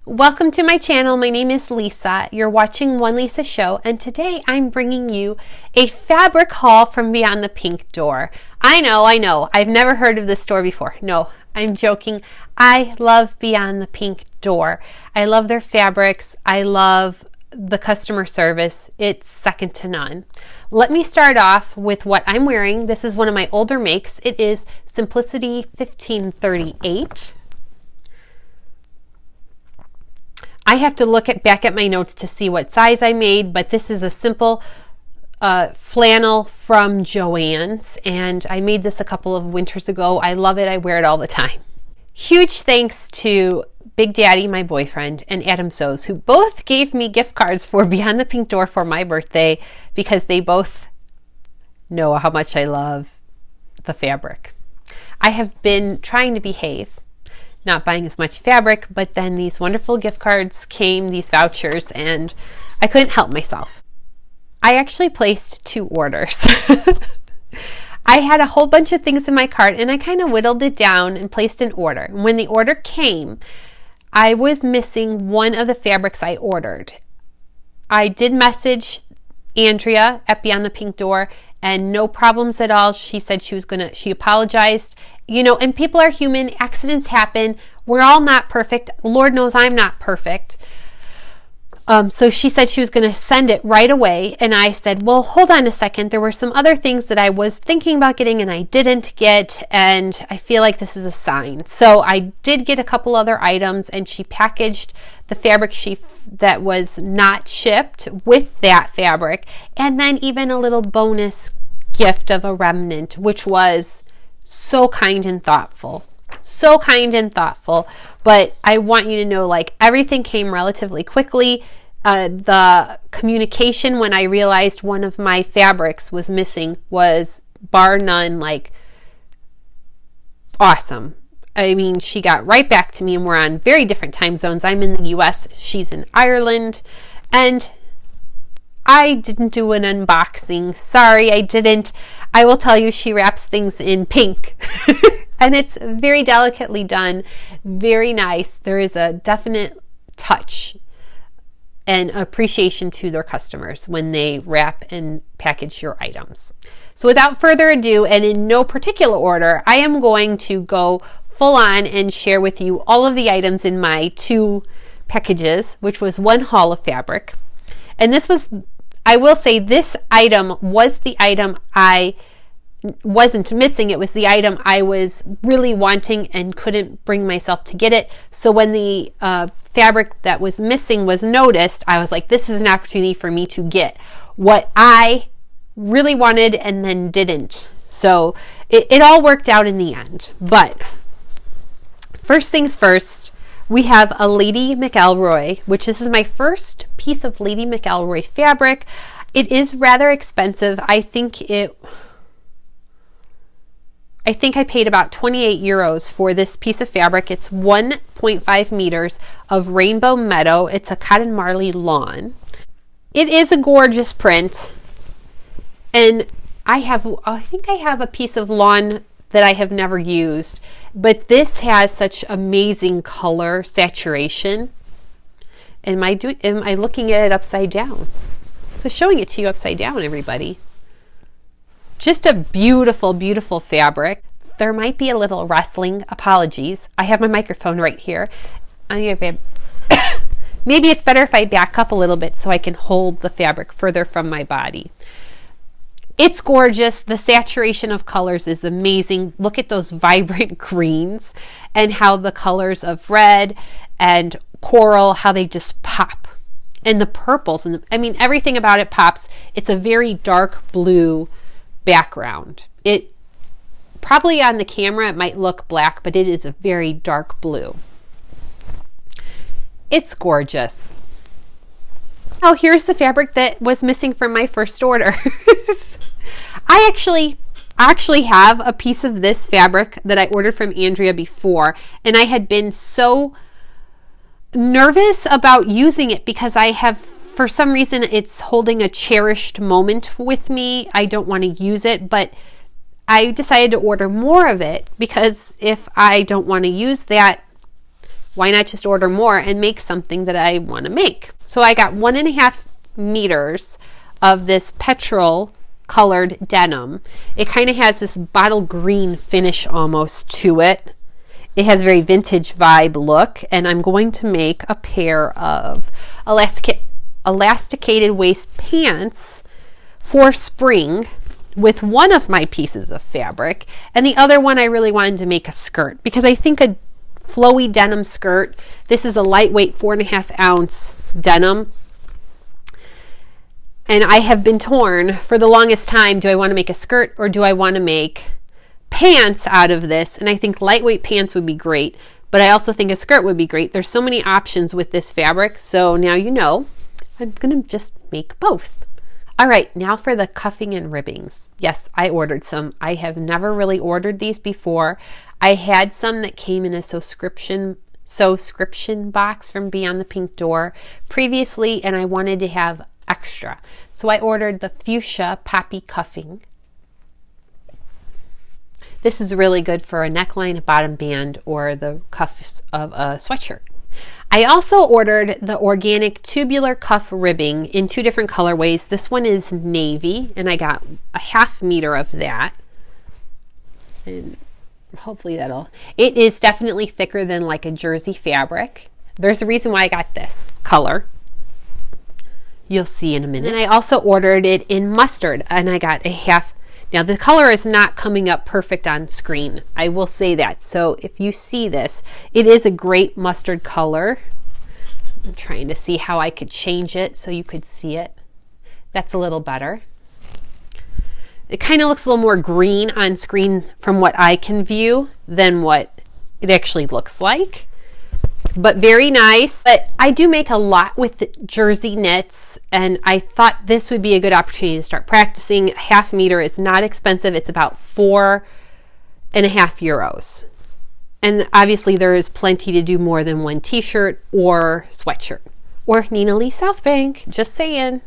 Welcome to my channel. My name is Lisa. You're watching One Lisa Show, and today I'm bringing you a fabric haul from Beyond the Pink Door. I know. I've never heard of this store before. No, I'm joking. I love Beyond the Pink Door. I love their fabrics. I love the customer service. It's second to none. Let me start off with what I'm wearing. This is one of my older makes. It is Simplicity 1538. I have to look back at my notes to see what size I made, but this is a simple flannel from Joann's, and I made this a couple of winters ago. I love it. I wear it all the time. Huge thanks to Big Daddy, my boyfriend, and Adam Soes, who both gave me gift cards for Beyond the Pink Door for my birthday because they both know how much I love the fabric. I have been trying to behave, not buying as much fabric, but then these wonderful gift cards came, these vouchers, and I couldn't help myself. I actually placed 2 orders. I had a whole bunch of things in my cart, and I kind of whittled it down and placed an order. When the order came, I was missing one of the fabrics I ordered. I did message Andrea at Beyond the Pink Door, and no problems at all. She said she apologized. You know, and people are human. Accidents happen. We're all not perfect. Lord knows I'm not perfect. So she said she was going to send it right away. And I said, well, hold on a second. There were some other things that I was thinking about getting and I didn't get. And I feel like this is a sign. So I did get a couple other items, and she packaged the fabric that was not shipped with that fabric. And then even a little bonus gift of a remnant, which was so kind and thoughtful. So kind and thoughtful. But I want you to know, like, everything came relatively quickly. The communication when I realized one of my fabrics was missing was bar none, like, awesome. I mean, she got right back to me, and we're on very different time zones. I'm in the US, she's in Ireland, and I didn't do an unboxing. Sorry, I didn't. I will tell you, she wraps things in pink. And it's very delicately done. Very nice. There is a definite touch and appreciation to their customers when they wrap and package your items. So without further ado, and in no particular order, I am going to go full on and share with you all of the items in my 2 packages, which was 1 haul of fabric. And this was, I will say, this item was the item I wasn't missing. It was the item I was really wanting and couldn't bring myself to get it. So when the fabric that was missing was noticed, I was like, this is an opportunity for me to get what I really wanted and then didn't. So it all worked out in the end. But first things first, we have a Lady McElroy, which this is my first piece of Lady McElroy fabric. It is rather expensive. I think I paid about 28 euros for this piece of fabric. It's 1.5 meters of rainbow meadow. It's a cotton marley lawn. It is a gorgeous print. And I think I have a piece of lawn that I have never used, but this has such amazing color saturation. Am I looking at it upside down? So showing it to you upside down, everybody. Just a beautiful, beautiful fabric. There might be a little rustling. Apologies. I have my microphone right here. Maybe it's better if I back up a little bit so I can hold the fabric further from my body. It's gorgeous. The saturation of colors is amazing. Look at those vibrant greens and how the colors of red and coral, how they just pop. And the purples, and everything about it pops. It's a very dark blue background. It probably on the camera it might look black, but it is a very dark blue. It's gorgeous. Oh, here's the fabric that was missing from my first order. I actually have a piece of this fabric that I ordered from Andrea before, and I had been so nervous about using it because I have, for some reason, it's holding a cherished moment with me. I don't want to use it, but I decided to order more of it because if I don't want to use that why not just order more and make something that I want to make? So I got 1.5 meters of this petrol colored denim. It kind of has this bottle green finish almost to it. It has a very vintage vibe look, and I'm going to make a pair of elasticated waist pants for spring with one of my pieces of fabric, and the other one I really wanted to make a skirt because I think a flowy denim skirt, this is a lightweight 4.5 ounce denim, and I have been torn for the longest time. Do I want to make a skirt or do I want to make pants out of this? And I think lightweight pants would be great, but I also think a skirt would be great. There's so many options with this fabric, so now you know I'm gonna just make both. All right, now for the cuffing and ribbings. Yes, I ordered some. I have never really ordered these before. I had some that came in a subscription box from Beyond the Pink Door previously, and I wanted to have extra. So I ordered the fuchsia poppy cuffing. This is really good for a neckline, a bottom band, or the cuffs of a sweatshirt. I also ordered the organic tubular cuff ribbing in 2 different colorways. This one is navy, and I got a 1/2 meter of that. And hopefully it is definitely thicker than like a jersey fabric. There's a reason why I got this color. You'll see in a minute. And I also ordered it in mustard, and I got a 1/2. Now the color is not coming up perfect on screen, I will say that. So if you see this, it is a great mustard color. I'm trying to see how I could change it so you could see it. That's a little better. It kind of looks a little more green on screen from what I can view than what it actually looks like. But very nice. But I do make a lot with jersey knits, and I thought this would be a good opportunity to start practicing. 1/2 meter is not expensive. It's about 4.5 euros. And obviously there is plenty to do more than one t-shirt or sweatshirt. Or Nina Lee Southbank, just saying.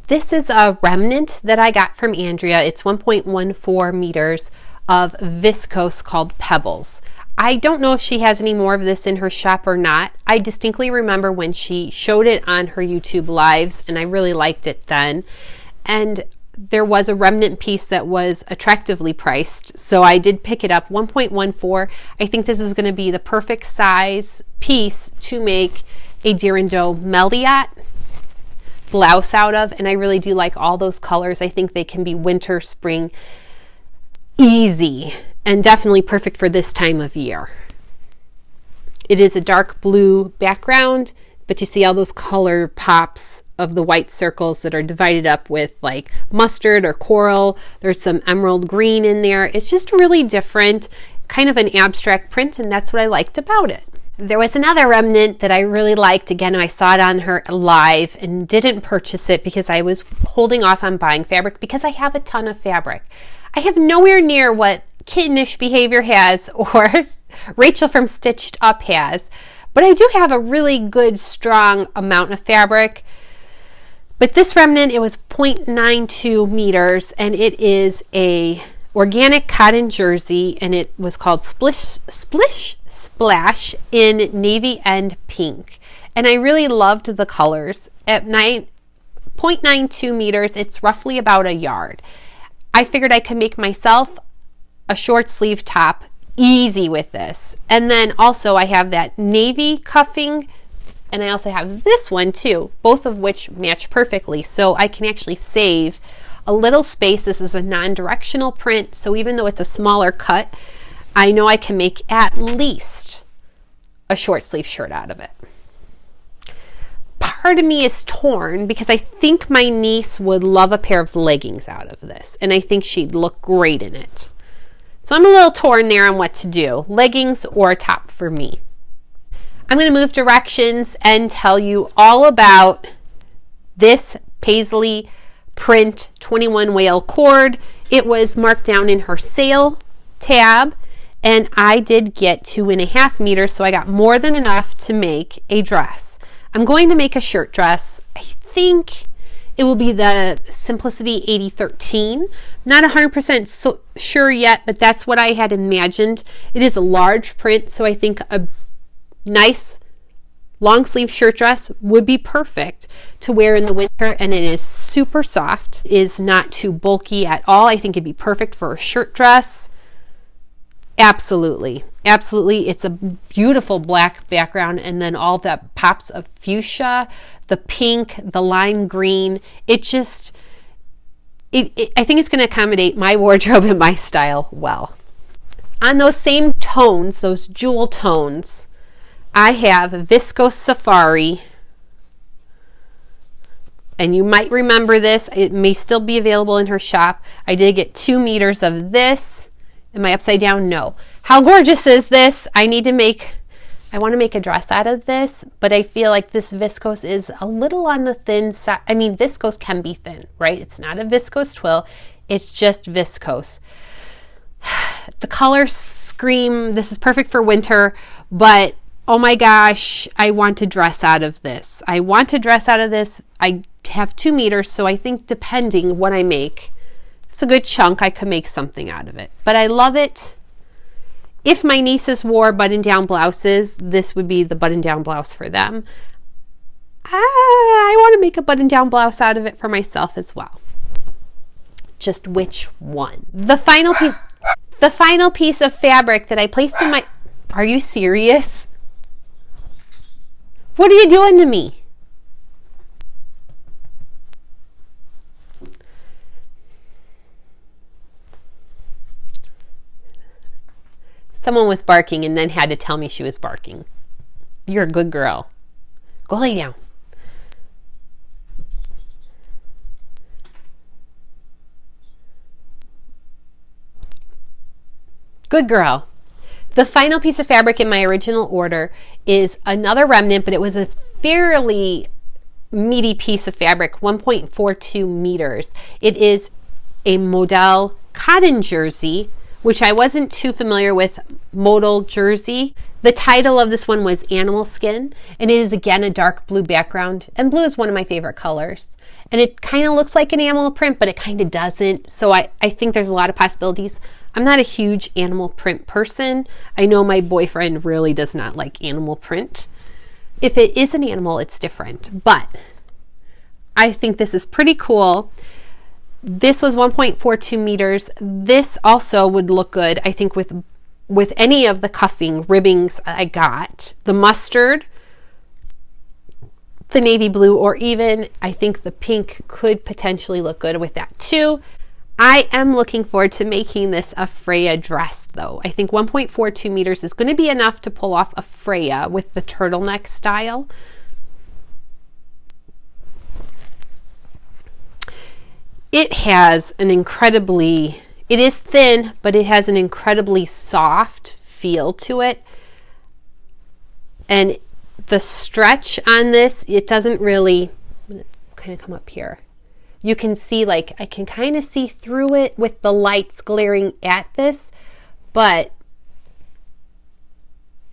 This is a remnant that I got from Andrea. It's 1.14 meters of viscose called Pebbles. I don't know if she has any more of this in her shop or not. I distinctly remember when she showed it on her YouTube lives, and I really liked it then. And there was a remnant piece that was attractively priced, so I did pick it up. 1.14. I think this is going to be the perfect size piece to make a Deer and Doe Meldiot blouse out of, and I really do like all those colors. I think they can be winter, spring, easy, and definitely perfect for this time of year. It is a dark blue background, but you see all those color pops of the white circles that are divided up with like mustard or coral. There's some emerald green in there. It's just really different, kind of an abstract print, and that's what I liked about it. There was another remnant that I really liked. Again, I saw it on her live and didn't purchase it because I was holding off on buying fabric because I have a ton of fabric. I have nowhere near what Kittenish Behavior has or Rachel from Stitched Up has, but I do have a really good, strong amount of fabric. But this remnant, it was 0.92 meters, and it is a organic cotton jersey, and it was called Splish Splash in navy and pink. And I really loved the colors. At 0.92 meters, it's roughly about a yard. I figured I could make myself a short sleeve top easy with this. And then also I have that navy cuffing, and I also have this one too, both of which match perfectly. So I can actually save a little space. This is a non-directional print, so even though it's a smaller cut, I know I can make at least a short sleeve shirt out of it. Part of me is torn because I think my niece would love a pair of leggings out of this, and I think she'd look great in it. So I'm a little torn there on what to do, leggings or a top for me. I'm going to move directions and tell you all about this Paisley print 21 whale cord. It was marked down in her sale tab, and I did get 2.5 meters, so I got more than enough to make a dress. I'm going to make a shirt dress. I think it will be the Simplicity 8013. Not 100% sure yet, but that's what I had imagined. It is a large print, so I think a nice long sleeve shirt dress would be perfect to wear in the winter, and it is super soft, is not too bulky at all. I think it'd be perfect for a shirt dress. Absolutely. Absolutely. It's a beautiful black background, and then all that pops of fuchsia, the pink, the lime green. It just, I think it's going to accommodate my wardrobe and my style well. On those same tones, those jewel tones, I have Viscose Safari, and you might remember this. It may still be available in her shop. I did get 2 meters of this. Am I upside down? No. How gorgeous is this? I want to make a dress out of this, but I feel like this viscose is a little on the thin side. I mean, viscose can be thin, right? It's not a viscose twill. It's just viscose. The colors scream, this is perfect for winter, but oh my gosh, I want to dress out of this. I have 2 meters, so I think depending what I make, it's a good chunk, I could make something out of it. But I love it. If my nieces wore button-down blouses, this would be the button-down blouse for them. I want to make a button-down blouse out of it for myself as well. Just which one? The final piece of fabric that I placed in my... Are you serious? What are you doing to me? Someone was barking and then had to tell me she was barking. You're a good girl. Go lay down. Good girl. The final piece of fabric in my original order is another remnant, but it was a fairly meaty piece of fabric, 1.42 meters. It is a modal cotton jersey, which I wasn't too familiar with, modal jersey. The title of this one was Animal Skin, and it is again a dark blue background, and blue is one of my favorite colors. And it kind of looks like an animal print, but it kind of doesn't, so I think there's a lot of possibilities. I'm not a huge animal print person. I know my boyfriend really does not like animal print. If it is an animal, it's different, but I think this is pretty cool. This was 1.42 meters. This also would look good, I think, with any of the cuffing ribbings I got. The mustard, the navy blue, or even I think the pink could potentially look good with that too. I am looking forward to making this a Freya dress though. I think 1.42 meters is going to be enough to pull off a Freya with the turtleneck style. It has an it is thin, but it has an incredibly soft feel to it. And the stretch on this, it doesn't really, I'm gonna kind of come up here. You can see, like, I can kind of see through it with the lights glaring at this, but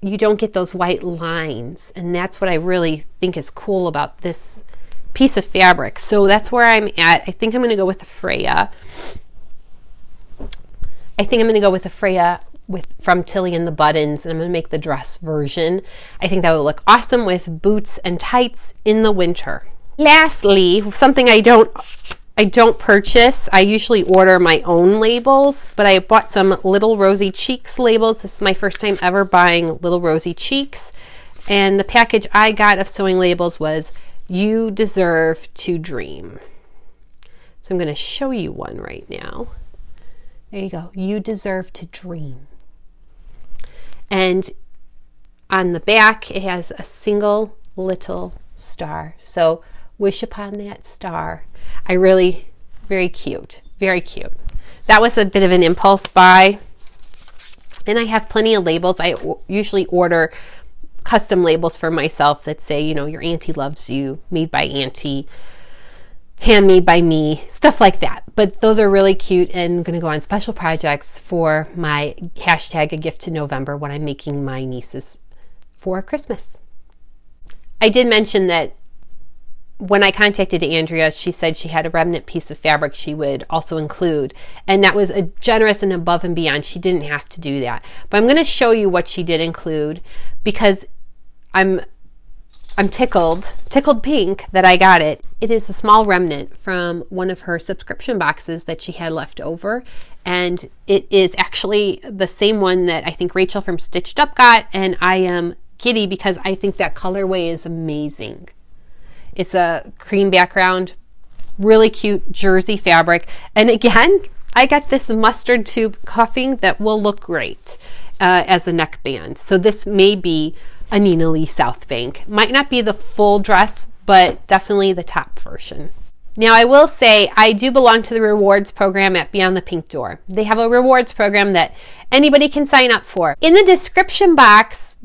you don't get those white lines. And that's what I really think is cool about this piece of fabric. So that's where I'm at. I think I'm going to go with the Freya. From Tilly and the Buttons, and I'm going to make the dress version. I think that would look awesome with boots and tights in the winter. Lastly, something I don't purchase. I usually order my own labels, but I bought some Little Rosy Cheeks labels. This is my first time ever buying Little Rosy Cheeks, and the package I got of sewing labels was You Deserve to Dream. So I'm going to show you one right now. There you go. You deserve to dream. And on the back, it has a single little star. So wish upon that star. Very cute. Very cute. That was a bit of an impulse buy. And I have plenty of labels. I usually order custom labels for myself that say, you know, your auntie loves you, made by auntie, handmade by me, stuff like that. But those are really cute and I'm going to go on special projects for my hashtag A Gift to November when I'm making my nieces for Christmas. I did mention that when I contacted Andrea, she said she had a remnant piece of fabric she would also include. And that was a generous and above and beyond. She didn't have to do that. But I'm going to show you what she did include because I'm tickled pink that I got it. It is a small remnant from one of her subscription boxes that she had left over. And it is actually the same one that I think Rachel from Stitched Up got. And I am giddy because I think that colorway is amazing. It's a cream background, really cute jersey fabric. And again, I got this mustard tube cuffing that will look great as a neckband. So this may be a Nina Lee South Bank. Might not be the full dress, but definitely the top version. Now I will say I do belong to the rewards program at Beyond the Pink Door. They have a rewards program that anybody can sign up for. In the description box,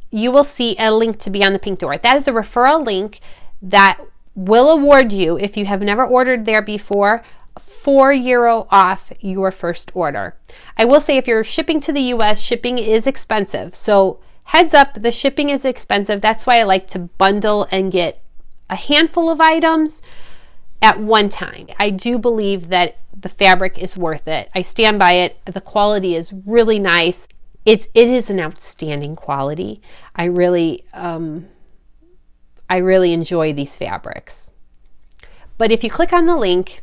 you will see a link to Beyond the Pink Door. That is a referral link that will award you, if you have never ordered there before, €4 off your first order. I will say if you're shipping to the US, shipping is expensive. So heads up, the shipping is expensive. That's why I like to bundle and get a handful of items at one time. I do believe that the fabric is worth it. I stand by it. The quality is really nice. It is an outstanding quality. I really enjoy these fabrics. But if you click on the link,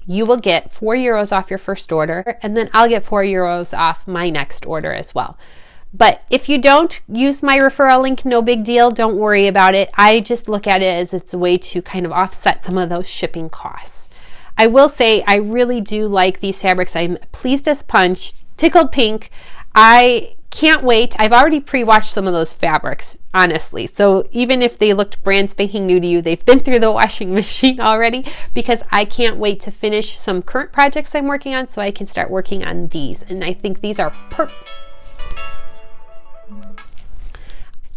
you will get €4 off your first order, and then I'll get €4 off my next order as well. But if you don't use my referral link, no big deal. Don't worry about it. I just look at it as it's a way to kind of offset some of those shipping costs. I will say I really do like these fabrics. I'm pleased as punch. Tickled pink. I can't wait. I've already pre-washed some of those fabrics, honestly. So even if they looked brand spanking new to you, they've been through the washing machine already, because I can't wait to finish some current projects I'm working on so I can start working on these. And I think these are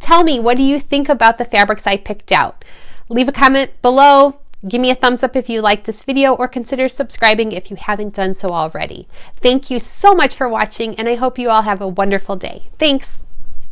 Tell me, what do you think about the fabrics I picked out? Leave a comment below. Give me a thumbs up if you like this video, or consider subscribing if you haven't done so already. Thank you so much for watching, and I hope you all have a wonderful day. Thanks.